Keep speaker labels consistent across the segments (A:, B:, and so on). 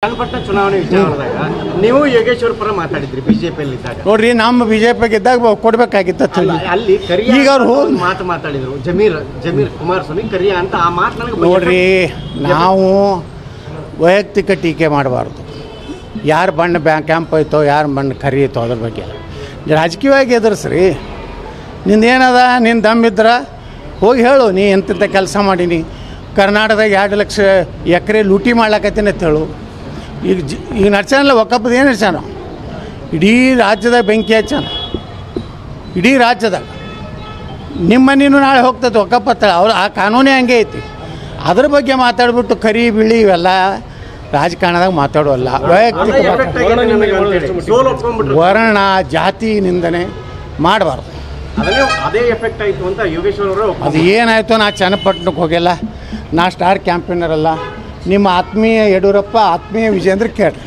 A: ಚನ್ನಪಟ್ಟಣ ಚುನಾವಣೆ ವಿಚಾರದಾಗ ನೀವು ಯೋಗೇಶ್ವರ್ ಪರ ಮಾತಾಡಿದ್ರಿ ಬಿಜೆಪಿಯಲ್ಲಿ ಇದ್ದಾಗ
B: ನೋಡ್ರಿ ನಮ್ಮ ಬಿಜೆಪಿಗೆ ಇದ್ದಾಗ ಕೊಡ್ಬೇಕಾಗಿತ್ತು
A: ಅಲ್ಲಿ ಕರಿಯ ಈಗ ಅವರು ಮಾತಾಡಿದ್ರು ಜಮೀರ್ ಕುಮಾರಸ್ವಾಮಿ ಕರಿಯ ಅಂತ ಆ ಮಾತು ನನಗೆ
B: ನೋಡ್ರಿ ನಾವು ವೈಯಕ್ತಿಕ ಟೀಕೆ ಮಾಡಬಾರ್ದು. ಯಾರು ಬಣ್ಣ ಕ್ಯಾಂಪ್ ಐತೋ ಯಾರು ಬಣ್ಣ ಕರಿ ಐತೋ ಅದ್ರ ಬಗ್ಗೆ ರಾಜಕೀಯವಾಗಿ ಎದುರಿಸ್ರಿ. ನಿಂದೇನದ ನಿನ್ನ ದಮ್ಮಿದ್ರೆ ಹೋಗಿ ಹೇಳು, ನೀ ಎಂತೆಂಥ ಕೆಲಸ ಮಾಡೀನಿ, ಕರ್ನಾಟಕದಾಗ 2 ಲಕ್ಷ ಎಕರೆ ಲೂಟಿ ಮಾಡ್ಲಾಕತ್ತೀನಿ ಅಂತ ಹೇಳು. ಈಗ ನಡ್ಸಾನಲ್ಲ ಒಕ್ಕಪ್ಪದ ಏನು ನಡ್ಸಾನ, ಇಡೀ ರಾಜ್ಯದಾಗ ಬೆಂಕಿ ಹಚ್ಚಾನ. ಇಡೀ ರಾಜ್ಯದಾಗ ನಿಮ್ಮ ಮನೇನು ನಾಳೆ ಹೋಗ್ತದೆ ಒಕ್ಕಪ್ಪತ್ತಾಳೆ. ಅವ್ರು ಆ ಕಾನೂನೇ ಹಂಗೆ ಐತಿ. ಅದ್ರ ಬಗ್ಗೆ ಮಾತಾಡ್ಬಿಟ್ಟು ಕರಿ ಬಿಳಿ ಇವೆಲ್ಲ ರಾಜಕಾರಣದಾಗ ಮಾತಾಡೋಲ್ಲ. ವೈಯಕ್ತಿಕ ವರ್ಣ ಜಾತಿ ನಿಂದನೆ ಮಾಡಬಾರ್ದು.
A: ಅದೇ ಎಫೆಕ್ಟ್ ಆಯಿತು ಅಂತ ಯೋಗೇಶ್ವರ್ ಅವರು.
B: ಅದು ಏನಾಯಿತು, ನಾ ಚನ್ನಪಟ್ಟಣಕ್ಕೆ ಹೋಗಿಲ್ಲ, ನಾ ಸ್ಟಾರ್ ಕ್ಯಾಂಪೇನರಲ್ಲ. ನಿಮ್ಮ ಆತ್ಮೀಯ ಯಡಿಯೂರಪ್ಪ ಆತ್ಮೀಯ ವಿಜೇಂದ್ರ ಕೇಳಿ.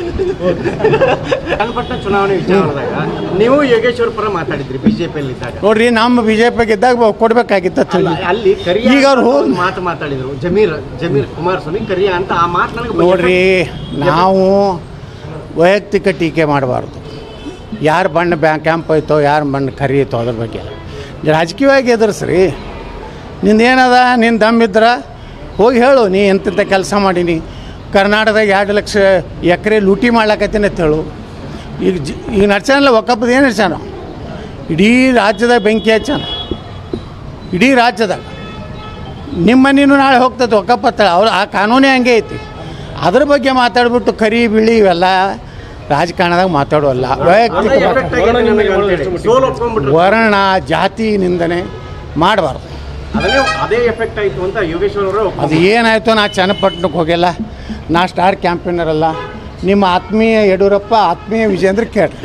A: ಚನ್ನಪಟ್ಟಣ ಚುನಾವಣೆ ವಿಚಾರದಾಗ ನೀವು ಯೋಗೇಶ್ವರ್ ಪರ ಮಾತಾಡಿದ್ರಿ ಬಿಜೆಪಿಯಲ್ಲಿ ಇದ್ದಾಗ
B: ನೋಡ್ರಿ ನಮ್ಮ ಬಿಜೆಪಿಗೆ ಇದ್ದಾಗ ಕೊಡ್ಬೇಕಾಗಿತ್ತು.
A: ಅಲ್ಲಿ ಕರಿಯ
B: ಈಗ ಅವರು
A: ಮಾತಾಡಿದ್ರು ಜಮೀರ್ ಕುಮಾರಸ್ವಾಮಿ ಕರಿಯ ಅಂತ ಆ ಮಾತು ನನಗೆ
B: ನೋಡ್ರಿ, ನಾವು ವೈಯಕ್ತಿಕ ಟೀಕೆ ಮಾಡಬಾರ್ದು. ಯಾರು ಬಣ್ಣ ಕ್ಯಾಂಪ್ ಐತೋ ಯಾರು ಬಣ್ಣ ಕರಿ ಐತೋ ಅದ್ರ ಬಗ್ಗೆ ರಾಜಕೀಯವಾಗಿ ಎದುರಿಸ್ರಿ. ನಿಂದೇನದ ನಿನ್ನ ದಮ್ಮಿದ್ರೆ ಹೋಗಿ ಹೇಳು, ನೀ ಎಂತೆಂಥ ಕೆಲಸ ಮಾಡೀನಿ, ಕರ್ನಾಟಕದಾಗ 2 ಲಕ್ಷ ಎಕರೆ ಲೂಟಿ ಮಾಡ್ಲಾಕತ್ತೀನಿ ಅಂತ ಹೇಳು. ಈಗ ನಡ್ಸಾನಲ್ಲ ಒಕ್ಕಪ್ಪದ ಏನು ನಡ್ಸಾನ, ಇಡೀ ರಾಜ್ಯದಾಗ ಬೆಂಕಿ ಹಚ್ಚಾನ. ಇಡೀ ರಾಜ್ಯದಾಗ ನಿಮ್ಮ ಮನೇನು ನಾಳೆ ಹೋಗ್ತದೆ ಒಕ್ಕಪ್ಪತ್ತಾಳೆ. ಅವ್ರು ಆ ಕಾನೂನೇ ಹಂಗೆ ಐತಿ. ಅದ್ರ ಬಗ್ಗೆ ಮಾತಾಡ್ಬಿಟ್ಟು ಕರಿ ಬಿಳಿ ಇವೆಲ್ಲ ರಾಜಕಾರಣದಾಗ ಮಾತಾಡೋಲ್ಲ. ವೈಯಕ್ತಿಕ ವರ್ಣ ಜಾತಿ ನಿಂದನೆ ಮಾಡಬಾರ್ದು.
A: ಅದೇ ಎಫೆಕ್ಟ್ ಆಯಿತು ಅಂತ ಯೋಗೇಶ್ವರ್ ಅವರು.
B: ಅದು ಏನಾಯಿತು, ನಾ ಚನ್ನಪಟ್ಟಣಕ್ಕೆ ಹೋಗಿಲ್ಲ, ನಾ ಸ್ಟಾರ್ ಕ್ಯಾಂಪೇನರಲ್ಲ. ನಿಮ್ಮ ಆತ್ಮೀಯ ಯಡಿಯೂರಪ್ಪ ಆತ್ಮೀಯ ವಿಜೇಂದ್ರ ಕೇಳಿ.